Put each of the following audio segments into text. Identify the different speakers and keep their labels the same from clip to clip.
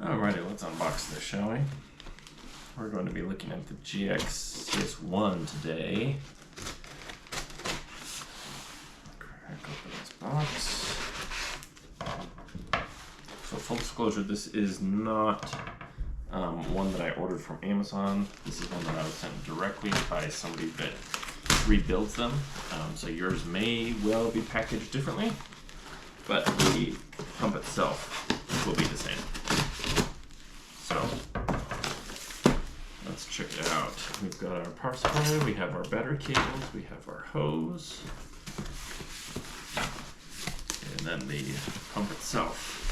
Speaker 1: Alrighty, let's unbox this, shall we? We're going to be looking at the GX CS1 today. Crack open this box. So full disclosure, this is not one that I ordered from Amazon. This is one that I was sent directly by somebody that rebuilds them. So yours may well be packaged differently, but the pump itself will be the same. So let's check it out. We've got our power supply, we have our battery cables, we have our hose, and then the pump itself.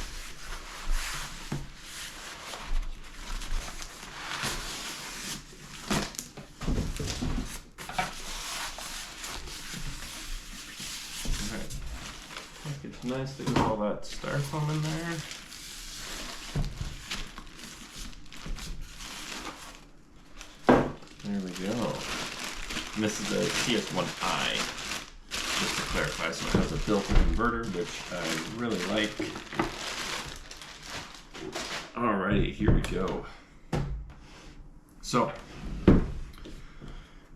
Speaker 1: Alright, I think it's nice to get all that styrofoam in there. There we go. And this is the CS1i, just to clarify. So it has a built-in inverter, which I really like. Alrighty, here we go. So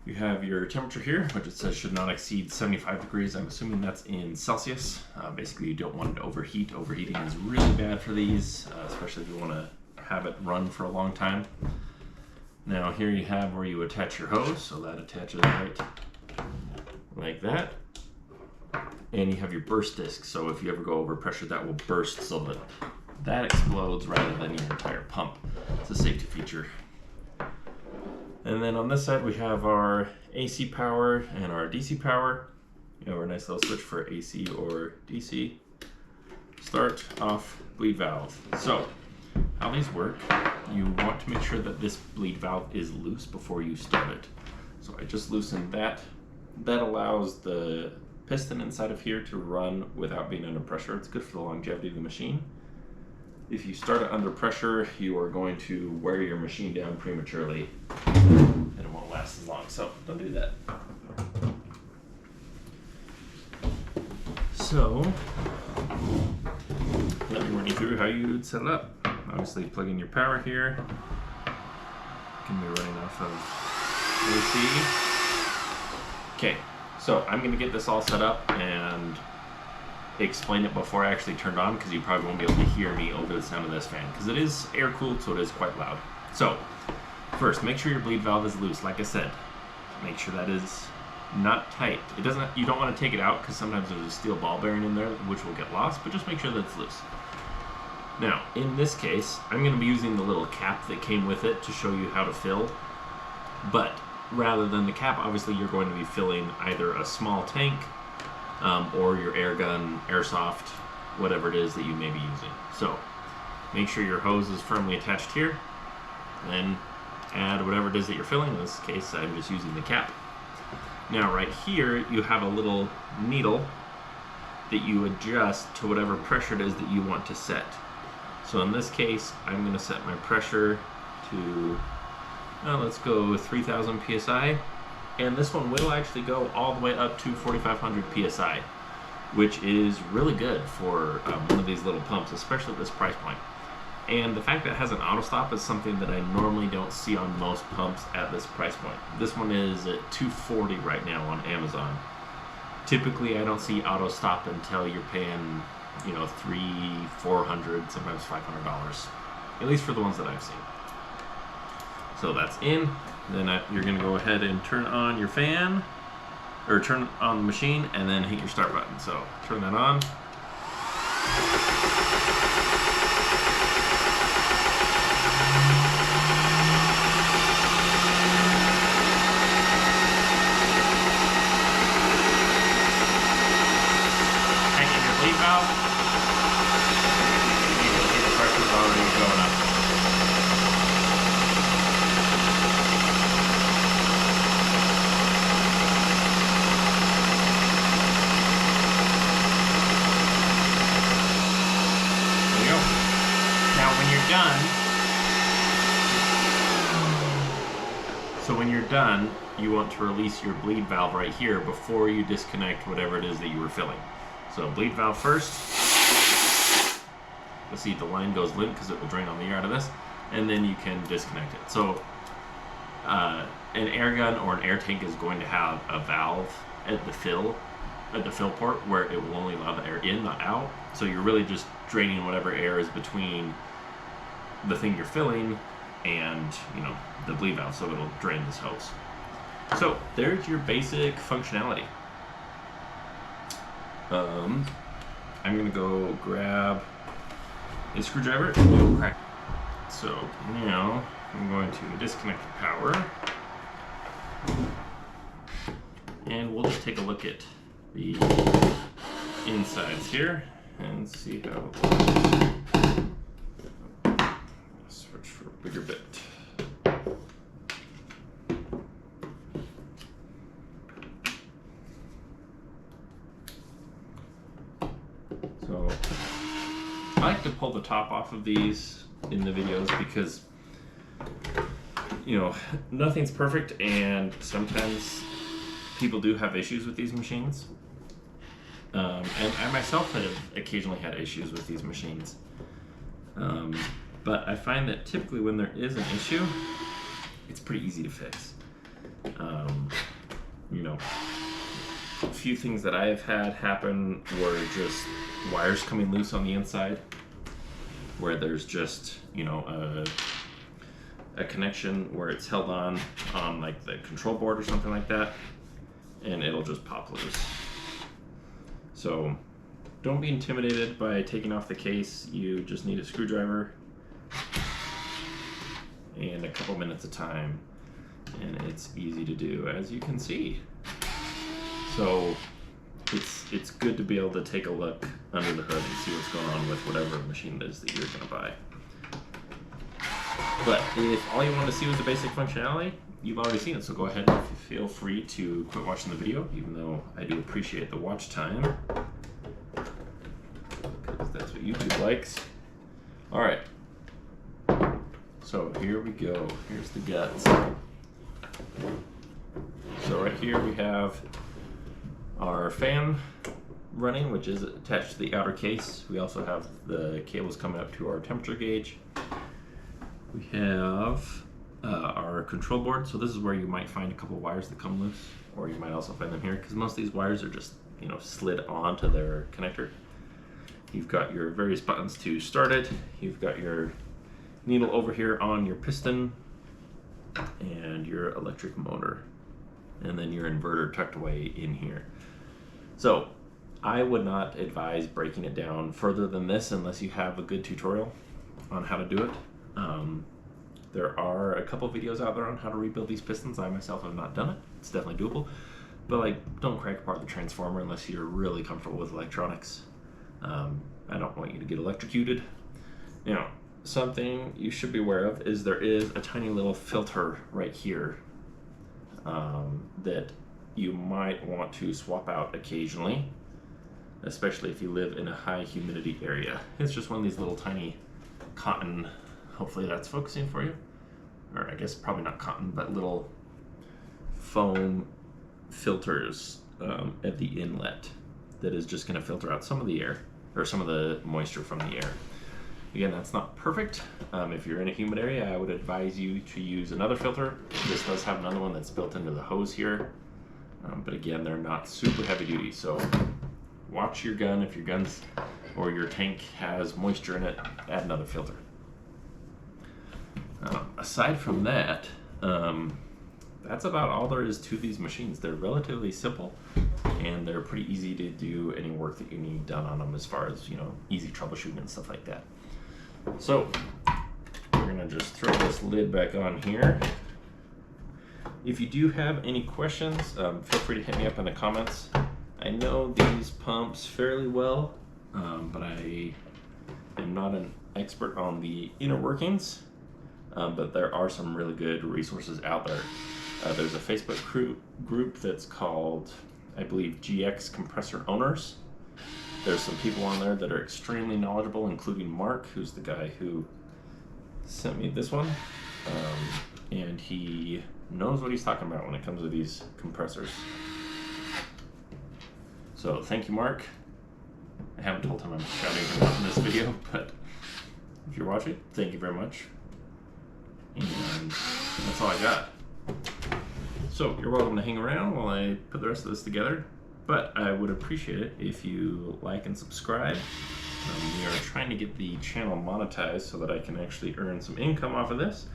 Speaker 1: you have your temperature here, which it says should not exceed 75 degrees. I'm assuming that's in Celsius. Basically, you don't want it to overheat. Overheating is really bad for these, especially if you want to have it run for a long time. Now here you have where you attach your hose, so that attaches right like that. And you have your burst disc, so if you ever go over pressure, that will burst so that that explodes rather than your entire pump. It's a safety feature. And then on this side we have our AC power and our DC power. You have our nice little switch for AC or DC. Start, off, bleed valve. So how these work, you want to make sure that this bleed valve is loose before you start it. So I just loosened that. That allows the piston inside of here to run without being under pressure. It's good for the longevity of the machine. If you start it under pressure, you are going to wear your machine down prematurely and it won't last as long. So don't do that. So let me run you through how you'd set it up. Obviously plug in your power here. Can be running off of AC. Okay, so I'm gonna get this all set up and explain it before I actually turned on, because you probably won't be able to hear me over the sound of this fan, because it is air cooled, so it is quite loud. So first, make sure your bleed valve is loose. Like I said, make sure that is not tight. It doesn't. You don't want to take it out because sometimes there's a steel ball bearing in there which will get lost, but just make sure that it's loose. Now, in this case, I'm going to be using the little cap that came with it to show you how to fill. But rather than the cap, obviously you're going to be filling either a small tank or your air gun, airsoft, whatever it is that you may be using. So make sure your hose is firmly attached here. Then add whatever it is that you're filling. In this case, I'm just using the cap. Now right here, you have a little needle that you adjust to whatever pressure it is that you want to set. So in this case, I'm going to set my pressure to, let's go 3,000 PSI. And this one will actually go all the way up to 4,500 PSI, which is really good for one of these little pumps, especially at this price point. And the fact that it has an auto stop is something that I normally don't see on most pumps at this price point. This one is at $240 right now on Amazon. Typically, I don't see auto stop until you're paying, you know, $300, $400, sometimes $500, at least for the ones that I've seen. So that's in. Then you're going to go ahead and turn on your fan, or turn on the machine, and then hit your start button. So turn that on. Hanging your bleed valve. You can see the pressure's already going up. So when you're done, you want to release your bleed valve right here before you disconnect whatever it is that you were filling. So bleed valve first, see the line goes limp because it will drain on the air out of this, and then you can disconnect it. So an air gun or an air tank is going to have a valve at the fill port where it will only allow the air in, not out. So you're really just draining whatever air is between the thing you're filling and, you know, the bleed valve, so it'll drain this hose. So there's your basic functionality. I'm gonna go grab a screwdriver and we'll crack. So now I'm going to disconnect the power, and we'll just take a look at the insides here and see how it looks. Switch for a bigger bit. So I like to pull the top off of these in the videos because, you know, nothing's perfect, and sometimes people do have issues with these machines. And I myself have occasionally had issues with these machines. But I find that typically when there is an issue, it's pretty easy to fix. You know, a few things that I have had happen were just wires coming loose on the inside, where there's just, you know, a connection where it's held on like the control board or something like that, and it'll just pop loose. So don't be intimidated by taking off the case. You just need a screwdriver and a couple minutes of time, and it's easy to do, as you can see. So it's good to be able to take a look under the hood and see what's going on with whatever machine it is that you're going to buy. But if all you want to see was the basic functionality, you've already seen it, so go ahead and feel free to quit watching the video, even though I do appreciate the watch time, because that's what YouTube likes. Alright, so here we go. Here's the guts. So right here we have our fan running, which is attached to the outer case. We also have the cables coming up to our temperature gauge. We have our control board. So this is where you might find a couple of wires that come loose, or you might also find them here, because most of these wires are just, you know, slid onto their connector. You've got your various buttons to start it. You've got your needle over here on your piston and your electric motor, and then your inverter tucked away in here. So I would not advise breaking it down further than this unless you have a good tutorial on how to do it. There are a couple videos out there on how to rebuild these pistons. I myself have not done it. It's definitely doable, but like, don't crack apart the transformer unless you're really comfortable with electronics. I don't want you to get electrocuted. Now, something you should be aware of is there is a tiny little filter right here that you might want to swap out occasionally, especially if you live in a high humidity area. It's just one of these little tiny cotton, hopefully that's focusing for you, or I guess probably not cotton, but little foam filters at the inlet that is just going to filter out some of the air, or some of the moisture from the air. Again, that's not perfect. If you're in a humid area, I would advise you to use another filter. This does have another one that's built into the hose here, but again, they're not super heavy duty, so watch your gun. If your gun's or your tank has moisture in it, add another filter. Aside from that, that's about all there is to these machines. They're relatively simple, and they're pretty easy to do any work that you need done on them, as far as, you know, easy troubleshooting and stuff like that. So we're gonna just throw this lid back on here. If you do have any questions, feel free to hit me up in the comments. I know these pumps fairly well, but I am not an expert on the inner workings, but there are some really good resources out there. There's a Facebook group that's called, I believe, GX Compressor Owners. There's some people on there that are extremely knowledgeable, including Mark, who's the guy who sent me this one, and he knows what he's talking about when it comes to these compressors. So thank you, Mark. I haven't told him I'm shouting him out in this video, but if you're watching, thank you very much. And that's all I got. So you're welcome to hang around while I put the rest of this together. But I would appreciate it if you like and subscribe. We are trying to get the channel monetized so that I can actually earn some income off of this.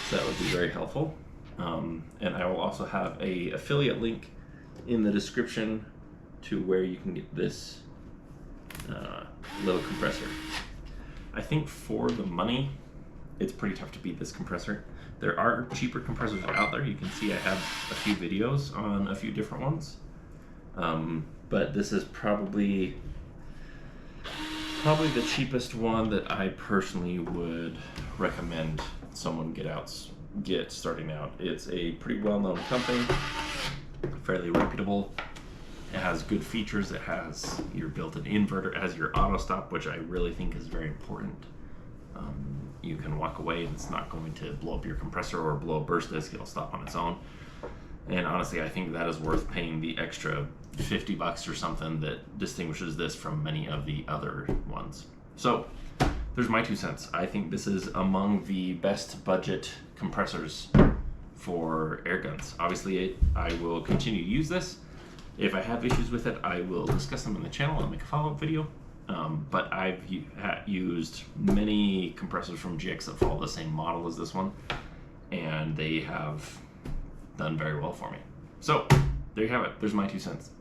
Speaker 1: So that would be very helpful. And I will also have a affiliate link in the description to where you can get this little compressor. I think for the money, it's pretty tough to beat this compressor. There are cheaper compressors out there. You can see I have a few videos on a few different ones. But this is probably the cheapest one that I personally would recommend someone get starting out. It's a pretty well-known company, fairly reputable. It has good features. It has your built-in inverter. It has your auto stop, which I really think is very important. You can walk away and it's not going to blow up your compressor or blow a burst disc. It'll stop on its own. And honestly, I think that is worth paying the extra $50 or something that distinguishes this from many of the other ones. So there's my 2 cents. I think this is among the best budget compressors for air guns. Obviously, I will continue to use this. If I have issues with it, I will discuss them in the channel and make a follow-up video. But I've used many compressors from GX that follow the same model as this one, and they have done very well for me. So there you have it. There's my 2 cents.